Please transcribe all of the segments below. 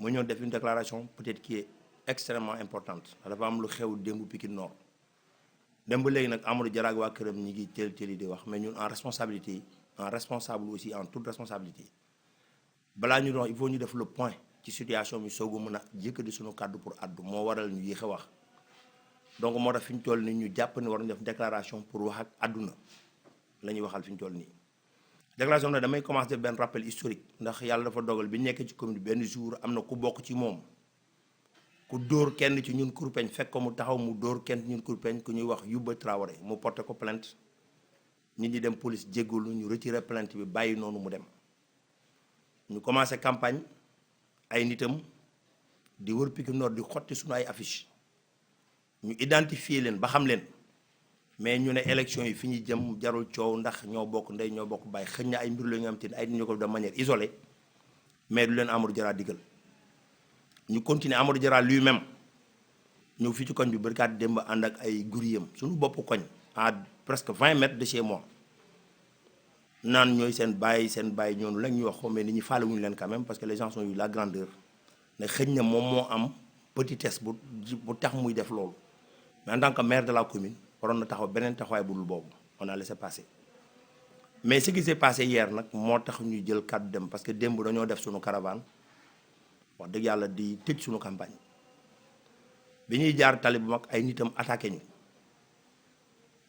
mu ñëw def une déclaration peut-être qui est extrêmement importante dafa am lu xew démb Pikine Nord dem ba léegi nag Amadou Diarra ak waa këram ñi ngi teel di wax mais ñun en responsabilité en responsable aussi en toute responsabilité balaa ñu doon il faut ñu def le point ci situation bi soog a mën a yëkkati suñu kàddu pour addu moo waral ñu yéex a wax donc moo tax fi ñu toll nii ñu jàpp ni war nañu def déclaration pour wax ak àdduna la ñuy waxal fi ñu toll nii. déclaration nag damay commencer def benn rappel historique ndax yàlla dafa dogal bi nekkee ci commune benn jour am na ku bokk ci moom ku dóor kenn ci ñun kurpeñ fekk ko mu taxaw mu dóor kenn ci ñun kurpeñ ku ñuy wax Yuba Traoré mu porté ko plainte nit ñi dem police jéggalu ñu retiré plainte bi bàyyi noonu mu dem ñu commencé campagne ay nitam di wër Pikine Nord di xotti suñu ay affiche ñu identifier leen ba xam leen mais ñu ne élection yi fi ñu jëm jarul coow ndax ñoo bokk ndey ñoo bokk bàyyi xëñ na ay mbir la ñu am te ay ñu ko de manière isolée mais du leen Amadou Diarra digal ñu continuer Amadou Diarra lui-même ñëw fii ci koñ bi barkaat démb ànd ak ay guriyam suñu bopp koñ à presque 20 mètres de chez moi naan ñooy seen bàyyi ñoonu lañ ñuy wax ko mais nit ñi faale wuñu leen quand même parce que les gens ont eu la grandeur ne xëñ na moom moo am petitesse bu tax muy def loolu mais en tant que maire de la commune waroon na taxaw beneen taxawaay bu dul boobu on a laissé passer mais ce qui s'est passé hier nag moo tax ñuy jël kàddu dem parce que démb dañoo def suñu caravane wax dëgg yàlla di tëj suñu campagne bi ñuy jaar tali bu mag ay nitam attaqué ñu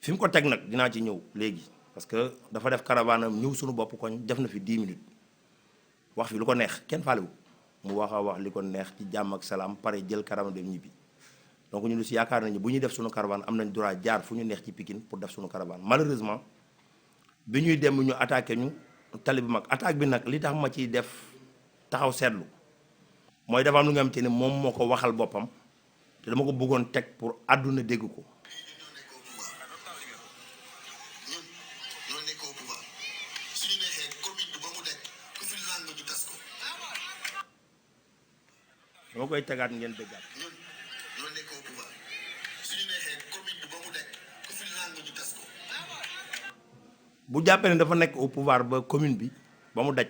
fi mu ko teg nag dinaa ci ñëw léegi parce que dafa def caravane am ñëw suñu bopp koñ def na fi 10 minutes wax fi lu ko neex kenn faalewu mu wax a wax li ko neex ci jàmm ak salaam pare jël caravane dem ñibbi donc ñun aussi yaakaar nañu bu ñuy def suñu caravane am nañ droit jaar fu ñu neex ci Pikine pour def suñu caravane malheureusement bi ñuy dem ñu attaqué ñu tali bu mag attaque bi nag li tax ma ciy def taxaw seetlu mooy dafa am lu nga xam te ne moom moo ko waxal boppam te dama ko bëggoon teg pour àdduna dégg ko. dama koy tegaat ngeen déggaat. ñoo nekk au pouvoir suñu neexee commune bi ba mu nekk ku fi làng ñu tas ko. bu jàppee ne dafa nekk au pouvoir ba commune bi ba mu daj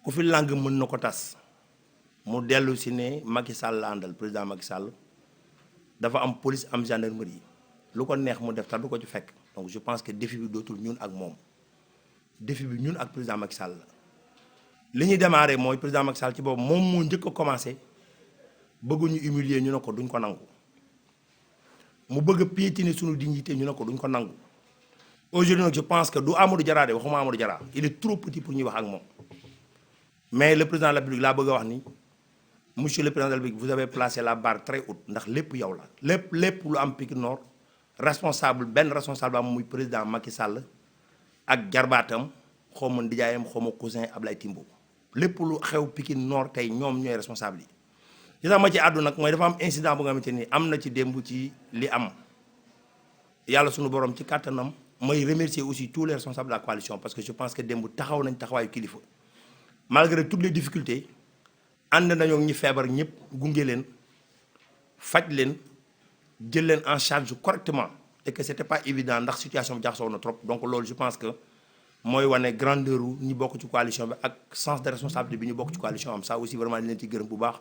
ku fi làng mën na ko tas mu dellu si ne Macky Sall la àndal président Macky Sall dafa am police am gendarmerie lu ko neex mu def tax du ko ci fekk donc je pense que défi bi dootul ñun ak moom défi bi ñun ak président Macky Sall la. li ñuy démarré mooy président Macky Sall ci boobu moom moo njëkk a commencé bëgguñu humilier ñu ne ko duñ ko nangu mu bëgg a piétiner suñu dignité ñu ne ko duñ ko nangu aujourd'hui nag je pense que du Amadou Diarra de waxuma Amadou Diarra il est trop petit pour ñuy wax ak moom mais le président de la République laa bëgg a wax ni monsieur le président de la République vous avez placé la barre très haute ndax lépp yow la lépp lu am Pikine Nord responsable benn responsable am muy président Macky Sall ak jarbaatam xaw ma ndijaayam xaw ma cousin Ablaye Timbo lépp lu xew Pikine Nord tey ñoom ñooy responsable yi. li tax ma ci àddu nag mooy dafa am incident bu nga xamante ni am na ci démb ci li am yàlla suñu borom ci kàttanam may remercier aussi tous les responsables de la coalition parce que je pense que démb taxaw nañ taxawaayu kilifa malgré toutes les difficultés ànd nañoo ñi feebar ñëpp gunge leen faj leen jël leen en charge correctement et que c'était pas évident ndax situation bi jaxasoo na trop donc loolu je pense que mooy wane grandeur u ñi bokk ci coalition bi ak sens de responsabilité bi ñu bokk ci coalition am ça aussi vraiment di leen ci gërëm bu baax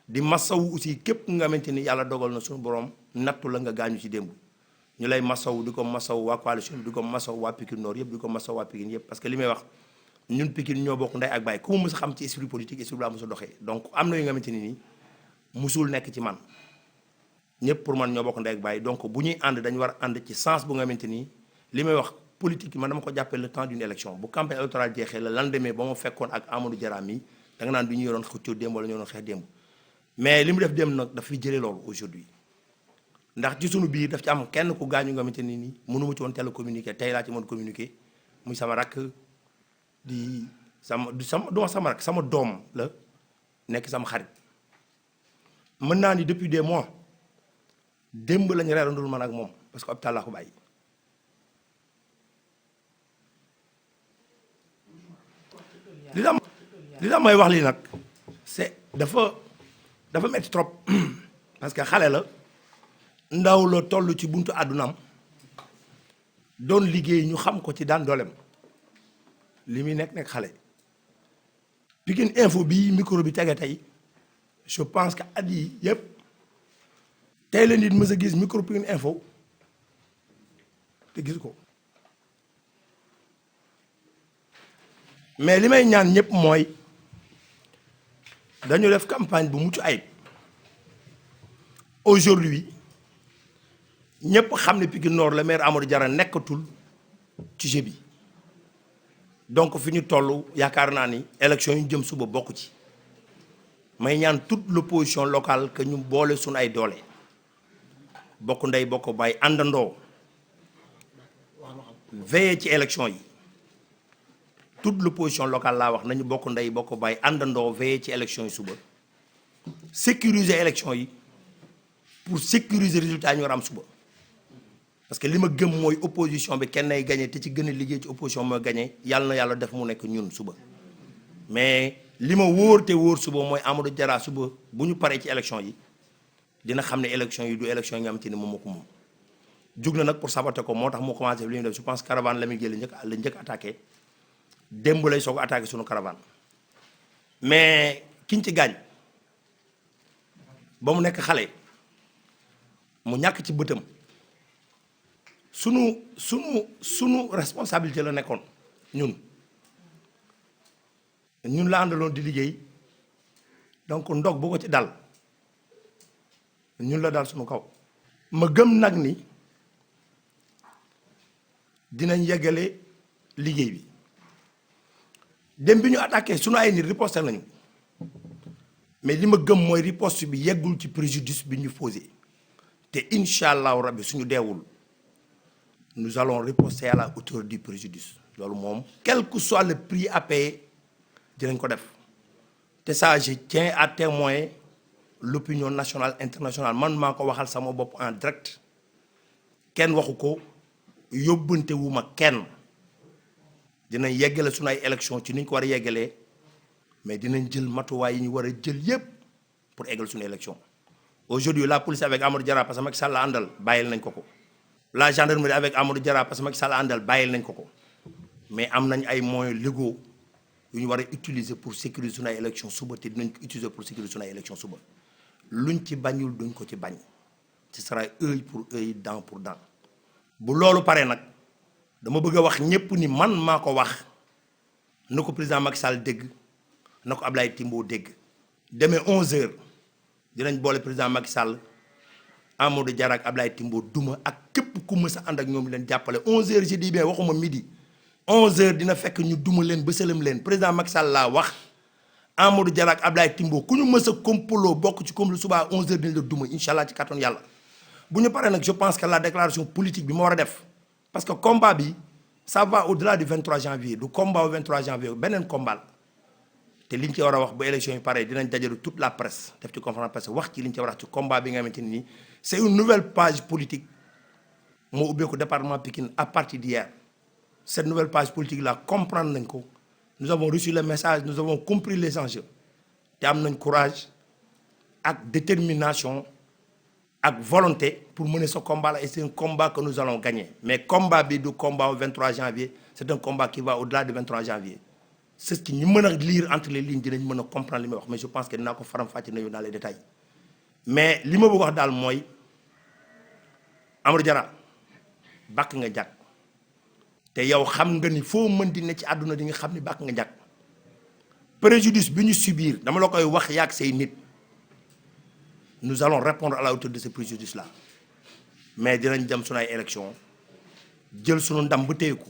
di masawu aussi képp nga xamante ni yàlla dogal na suñu borom nattu la nga gaañu ci démb ñu lay masawu di ko masawu waa coalition bi di ko masawu waa Pikine Nord yëpp di ko masawu waa Pikine yëpp parce que li may wax ñun Pikine ñoo bokk ndey ak baay ku mu mës a xam ci esprit politique esprit laa mës a doxee donc am na yu nga xamante ni nii musul nekk ci man ñëpp pour man ñoo bokk ndey ak baay donc bu ñuy ànd dañu war a ànd ci sens bu nga xamante ni li may wax politique man dama ko jàppee le temps d'une élection bu campagne électorale jeexee la lendemain ba ma fekkoon ak Amadou Diarra mi da nga naan du ñu yoroon xëccoo démb wala ñu yoroon xeex démb mais li mu def démb nag daf fi jëlee loolu aujourd'hui ndax ci sunu biir daf ci am kenn ku gaañu nga xamante ni nii mënu ma ci woon teel a communiquer tey laa ci mën communiquer muy sama rakk di sama rakk sama doom la nekk sama xarit mën naa ni depuis des mois démb lañu reerandul man ak moom parce que hôpital laa ko bàyyi. li tax may wax lii nag c'est dafa metti trop parce que xale la ndaw la toll ci buntu àddunaam doon liggéey ñu xam ko ci daan dooleem li muy nekk xale. Pikine Info bii micro bi tege tey je pense que at yi yëpp tey la nit mës a gis Micro Pikine Info te gis ko mais li may ñaan ñëpp mooy dañu def campagne bu mucc ayib aujourd'hui ñëpp xam ne Pikine Nord le maire Amadou Diarra nekkatul ci jeu bi donc fi ñu toll yaakaar naa ni élection yu jëm suba bokk ci may ñaan toute l'opposition locale que ñu boole suñu ay doole bokk ndey bokk bàyyi àndandoo veiller ci élection yi toute l'opposition locale laa wax nañu bokk ndey bokk bàyyi àndandoo veiller ci élection yi suba sécuriser élection yi pour sécuriser résultat ñu war am suba parce que li ma gëm mooy opposition bi kenn ay gagné te ci gën a liggéey ci opposition mooy gagné yàlla na yàlla def mu nekk ñun suba mais li ma wóor te wóor suba mooy Amadou Diarra suba bu ñu paree ci élection yi dina xam ne élection yi du élection yi nga xamante ni moom moo ko moom jug na nag pour saboter ko moo tax mu commencé li ñu def je pense caravane la muy jël la njëkk attaqué démb lay soog attaqué suñu caravane mais kiñ ci gaañ ba mu nekk xale mu ñàkk ci bëtam sunu responsabilité la nekkoon ñun la àndaloon di liggéey donc ndog bu ko ci dal ñun la dal suñu kaw ma gëm nag ni dinañ yeggale liggéey bi dem bi ñu attaqué sunu ay nit riposte nañu mais li ma gëm mooy riposte bi yeggul ci préjudice bi ñu posé te incha allahu rabbi suñu deewul nous allons riposter à la hauteur du préjudice loolu moom quel que soit le prix à payer dinañ ko def te ça je tiens à témoigner l'opinion nationale internationale man maa ko waxal sama bopp en direct kenn waxu ko yóbbante wu ma kenn dinañ yeggale suñu ay élection ci niñ ko war a yeggalee mais dinañ jël matuwaay yi ñu war a jël yépp pour eggal suñu élection aujourd'hui la police avec Amadou Diarra parce que Macky Sall la àndal bàyyil nañ ko ko la gendarmerie avec Amadou Diarra parce que Macky Sall la àndal bàyyil nañ ko ko mais am nañ ay moyens légaux yu ñu war a utiliser pour sécuriser suñu ay élection suba te dinañ ko utiliser pour sécuriser suñu ay élection suba luñ ci bañul duñ ko ci bañ ce sera œil pour œil dent pour dent bu loolu paree nag dama bëgg a wax ñëpp ni man maa ko wax na ko président Macky Sall dégg na ko Ablaye Timbo dégg demee 11h dinañ boole président Macky Sall Amadou Diarra ak Ablaye Timbo duma ak képp ku mës a ànd ak ñoom leen jàppale 11h je dis bien waxuma midi 11h dina fekk ñu duma leen ba sëlëm leen président Macky Sall laa wax Amadou Diarra ak Ablaye Timbo ku ñu mës a complot bokk ci complot suba 11h dinañ la duma incha allah ci kàttanu yàlla. bu ñu paree nag je pense que la déclaration politique bi ma war a def parce que combat bi ça va au-delà du 23 janvier du combat au 23 janvier beneen combat la te liñ ci war a wax bu élection yi pare dinañ dajale toute la presse def ci conférence presse wax ci liñ ci war a wax ci combat bi nga xamante ni nii c'est une nouvelle page politique moo ubbeeku département Pikine à partir d'hier cette nouvelle page politique là comprendre nañ ko nous avons reçu le message nous avons compris les enjeux te am nañ courage ak détermination ak volonté pour mener ce combat là et c'est un combat que nous allons gagner mais combat bi du combat au 23 janvier c'est un combat qui va au-delà du 23 janvier c'est ce qui ñu mën a lire entre les lignes dinañ mën a comprendre li may wax mais je pense que dinaa ko faram-fàcce nañu dans les détails mais li ma bëgg wax daal mooy Amadou Diarra bàkk nga jàkk te yow xam nga ni foo mën di ne ci àdduna di nga xam ni bàkk nga jàkk préjudice bi ñu subir dama la koy wax yaag say nit nous allons répondre à la hauteur de ce préjudice là mais dinañ dem sunu ay élection jël sunu ndam bu téye ko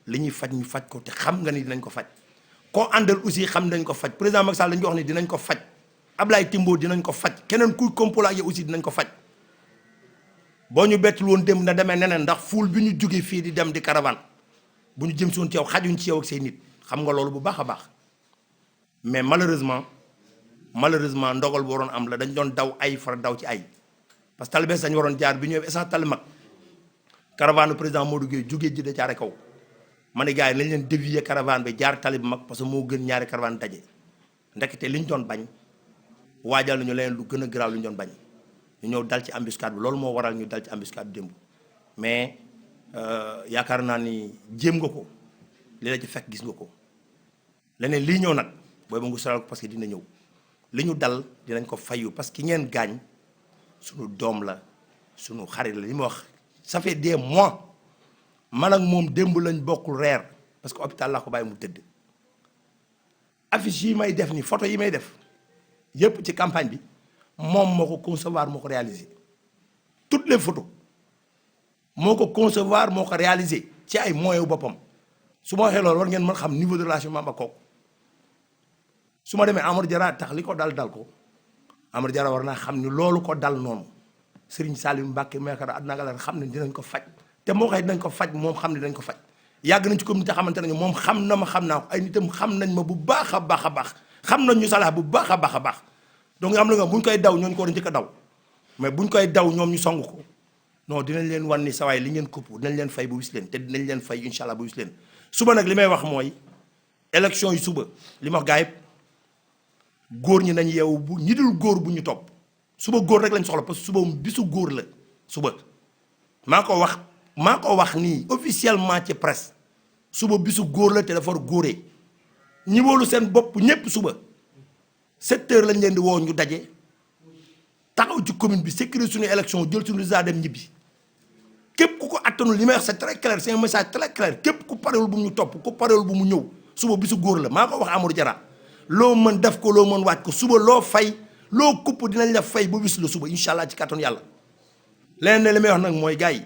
li ñuy faj ñu faj ko te xam nga ni dinañ ko faj koo àndal aussi xam nañ ko faj président Macky Sall dañu wax ni dinañ ko faj Ablaye Timbo dinañ ko faj keneen kuy complot ak yow aussi dinañ ko faj boo ñu bettul woon dem na demee neneen ndax fuul bi ñu jógee fii di dem di caravane bu ñu jëm soon ci yow xajuñ ci yow ak say nit xam nga loolu bu baax a baax mais malheureusement ndogal bu waroon am la dañ doon daw ay far daw ci ay parce que talibés dañu waroon jaar bi ñëwee essence tali mag caravane président Modou Gueye jógee ji da caare kaw ma ne gars yi nañ leen dévier caravane bi jaar tali bi mag parce que moo gën ñaari caravane daje ndekete li ñu doon bañ waajal nañu leneen lu gën a garaaw li ñu doon bañ ñu ñëw dal ci embuscade bi loolu moo waral ñu dal ci embuscade bi démb mais yaakaar naa ni jéem nga ko li la ci fekk gis nga ko leneen lii ñëw nag booy ba ngu saral ko parce que dina ñëw li ñu dal dinañ ko fayu parce que ngeen gaañ suñu doom la suñu xarit la li ma wax ça fait des mois man ak moom démb lañ bokkul reer parce que hôpital laa ko bàyyi mu tëdd affiche yi may def ni photo yi may def yëpp ci campagne bi moom moo ko concevoir moo ko réaliser toutes les photos moo ko concevoir moo ko réaliser ci ay moyens boppam su ma waxee loolu war ngeen mën xam niveau de relation ma kooku su ma demee Amadou Diarra tax li ko dal ko Amadou Diarra war naa xam ni loolu ko dal noonu Serigne Saliou Mbacké meekar àdduna nga la xam ne dinañ ko faj te moo xëy dinañ ko faj moom xam ne dinañ ko faj yàgg nañ ci communauté xamante nañu moom xam na ma xam naa ko ay nitam xam nañ ma bu baax a baax a baax xam nañ ñu salax bu baax a baax a baax donc am na nga buñ koy daw ñooñu ko war a njëkk a daw mais buñ koy daw ñoom ñu song ko non dinañ leen wan ni sawaay li ngeen këpp dinañ leen fay bu wis leen te dinañ leen fay incha allah bu wis leen suba nag li may wax mooy élection yi suba li ma wax gaa yëpp góor ñi nañ yeewu bu ñi dul góor bu ñu topp suba góor rek lañ soxla parce que suba bisu góor la suba maa ko wax nii officiellement ci presse suba bisu góor la te dafa war góoree ñi wóolu seen bopp ñépp suba 7 heures lañ leen di woo ñu daje taxaw ci commune bi sécuriser suñu élection jël suñu résultat dem ñibbi képp ku ko attanul li may wax c'est très clair c'est un message très clair képp ku parewul bu mu ñu topp ku parewul bu mu ñëw suba bisu góor la maa ko wax Amadou Diarra loo mën def ko loo mën waaj ko suba loo fay loo kupp dinañ la fay ba bis la suba incha allah ci kàttanu yàlla leneen ne li may wax nag mooy gars yi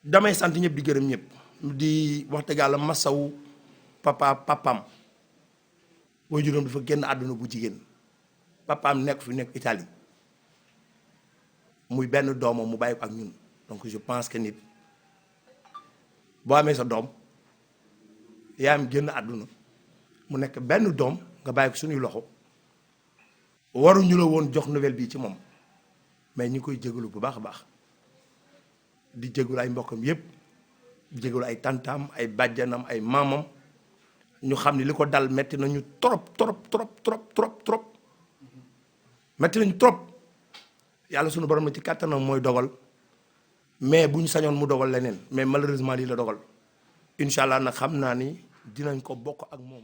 damay sant ñëpp di gërëm ñëpp di wax dëgg yàlla masawu papaam booy juróom dafa génn àdduna bu jigéen papaam nekk fi nekk Italie muy benn doomam mu bàyyi ko ak ñun donc je pense que nit boo amee sa doom yaayam génn àdduna mu nekk benn doom nga bàyyi ko suñuy loxo waruñu la woon jox nouvelle bii ci moom mais ñu ngi koy jégalu bu baax a baax di jégalu ay mbokkam yépp jégalu ay tantam ay bàjjanam ay maamam ñu xam ni li ko dal metti nañu trop metti nañu trop yàlla suñu borom na ci kàttanam mooy dogal mais bu ñu sañoon mu dogal leneen mais malheureusement lii la dogal incha allah nag xam naa ni dinañ ko bokk ak moom.